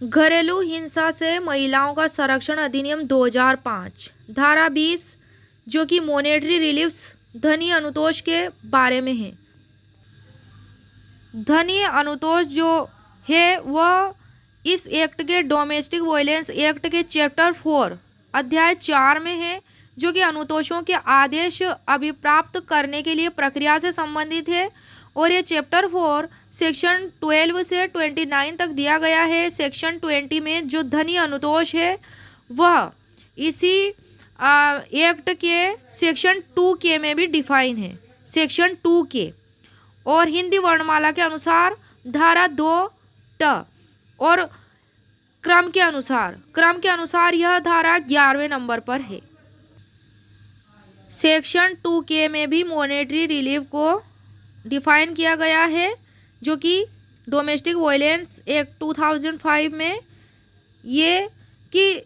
घरेलू हिंसा से महिलाओं का संरक्षण अधिनियम 2005 धारा 20 जो कि मॉनेटरी रिलीफ्स धनी अनुतोष के बारे में है। धनी अनुतोष जो है वह इस एक्ट के डोमेस्टिक वायलेंस एक्ट के चैप्टर 4 अध्याय 4 में है, जो कि अनुतोषों के आदेश अभिप्राप्त करने के लिए प्रक्रिया से संबंधित है। और ये चैप्टर 4 सेक्शन 12 से 29 तक दिया गया है। सेक्शन 20 में जो धनी अनुतोष है वह इसी एक्ट के सेक्शन 2K में भी डिफाइन है, सेक्शन 2K। और हिंदी वर्णमाला के अनुसार धारा 2 और क्रम के अनुसार यह धारा 11वें नंबर पर है। सेक्शन 2K में भी मॉनेटरी रिलीफ को डिफाइन किया गया है, जो कि डोमेस्टिक वायलेंस एक्ट 2005 में ये कि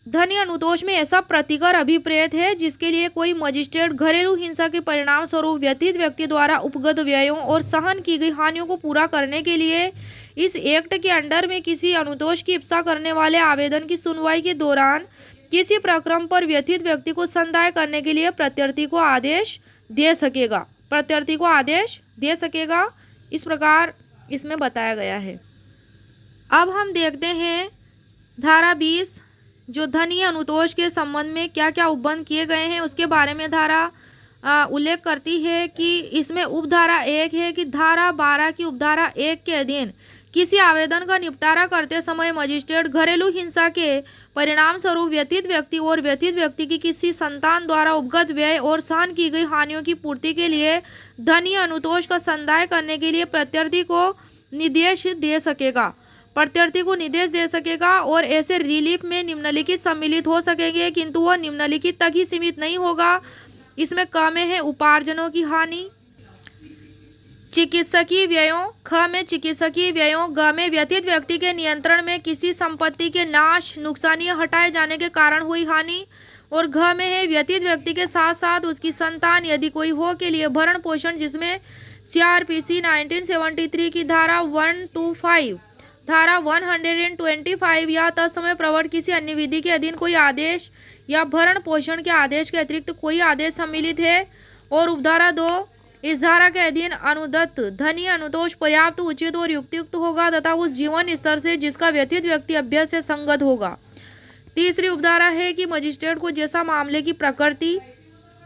धनी अनुतोष में ऐसा प्रतिकर अभिप्रेत है जिसके लिए कोई मजिस्ट्रेट घरेलू हिंसा के परिणाम स्वरूप व्यथित व्यक्ति द्वारा उपगत व्ययों और सहन की गई हानियों को पूरा करने के लिए इस एक्ट के अंडर में किसी अनुतोष की इप्सा करने वाले आवेदन की सुनवाई के दौरान किसी प्रक्रम पर व्यथित व्यक्ति को संदाय करने के लिए प्रत्यर्थी को आदेश दे सकेगा। इस प्रकार इसमें बताया गया है। अब हम देखते हैं धारा 20 जो धनी अनुतोष के संबंध में क्या क्या उपबंध किए गए हैं उसके बारे में धारा उल्लेख करती है कि इसमें उपधारा 1 है कि धारा 12 की उपधारा 1 के अधीन किसी आवेदन का निपटारा करते समय मजिस्ट्रेट घरेलू हिंसा के परिणाम स्वरूप व्यथित व्यक्ति और व्यथित व्यक्ति की किसी संतान द्वारा उपगत व्यय और सहन की गई हानियों की पूर्ति के लिए धनी अनुतोष का संदाय करने के लिए प्रत्यर्थी को निर्देश दे सकेगा और ऐसे रिलीफ में निम्नलिखित सम्मिलित हो सकेंगे, किंतु वह निम्नलिखित तक ही सीमित नहीं होगा। इसमें क में है उपार्जनों की हानि, चिकित्सकीय व्ययों, ख में चिकित्सकीय व्ययों, ग में व्यथित व्यक्ति के नियंत्रण में किसी संपत्ति के नाश, नुकसान या हटाए जाने के कारण हुई हानि, और घ में है व्यथित व्यक्ति के साथ साथ उसकी संतान यदि कोई हो के लिए भरण पोषण, जिसमें CRPC 1973 की धारा 125, धारा 125 या तत्समय प्रवर्त किसी अन्य विधि के अधीन कोई आदेश या भरण पोषण के आदेश के अतिरिक्त कोई आदेश सम्मिलित है। और उपधारा 2 इस धारा के अधीन अनुदत्त धनी अनुतोष पर्याप्त, उचित और युक्तियुक्त होगा तथा उस जीवन स्तर से जिसका व्यथित व्यक्ति अभ्यास से संगत होगा। तीसरी उपधारा है कि मजिस्ट्रेट को जैसा मामले की प्रकृति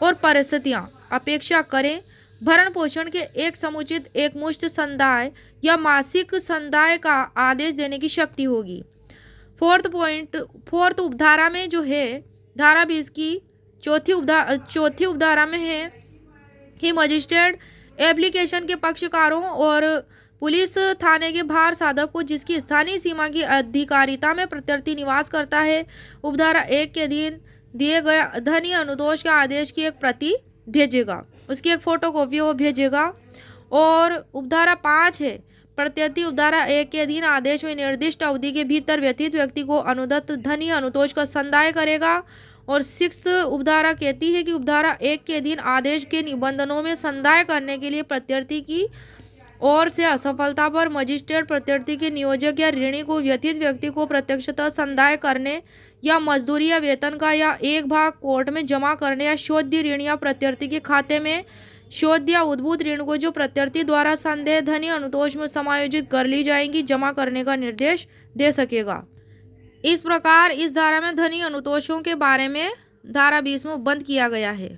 और परिस्थितियां अपेक्षा करें भरण पोषण के एक समुचित एकमुश्त संदाय या मासिक संदाय का आदेश देने की शक्ति होगी। फोर्थ उपधारा में जो है धारा 20 की चौथी उपधारा में है कि मजिस्ट्रेट एप्लीकेशन के पक्षकारों और पुलिस थाने के भार साधक को जिसकी स्थानीय सीमा की अधिकारिता में प्रत्यर्थी निवास करता है उपधारा 1 के अधीन दिए गए धनी अनुतोष के आदेश की एक प्रति भेजेगा, उसकी एक फोटोकॉपी वो भेजेगा। और उपधारा 5 है प्रत्यर्थी उपधारा 1 के अधीन आदेश में निर्दिष्ट अवधि के भीतर व्यथित व्यक्ति को अनुदत्त धनी अनुतोष का संदाय करेगा। और 6 उपधारा कहती है कि उपधारा 1 के अधीन आदेश के निबंधनों में संदाय करने के लिए प्रत्यर्थी की ओर से असफलता पर मजिस्ट्रेट प्रत्यर्थी के नियोजक या ऋणी को व्यथित व्यक्ति को प्रत्यक्षतः संदाय करने या मजदूरी या वेतन का या एक भाग कोर्ट में जमा करने या शोध्य ऋण या प्रत्यर्थी के खाते में शोध या उद्भूत ऋण को जो प्रत्यर्थी द्वारा संदेह धनी अनुतोष में समायोजित कर ली जाएंगी जमा करने का निर्देश दे सकेगा। इस प्रकार इस धारा में धनी अनुतोषों के बारे में धारा 20 में उपबंध किया गया है।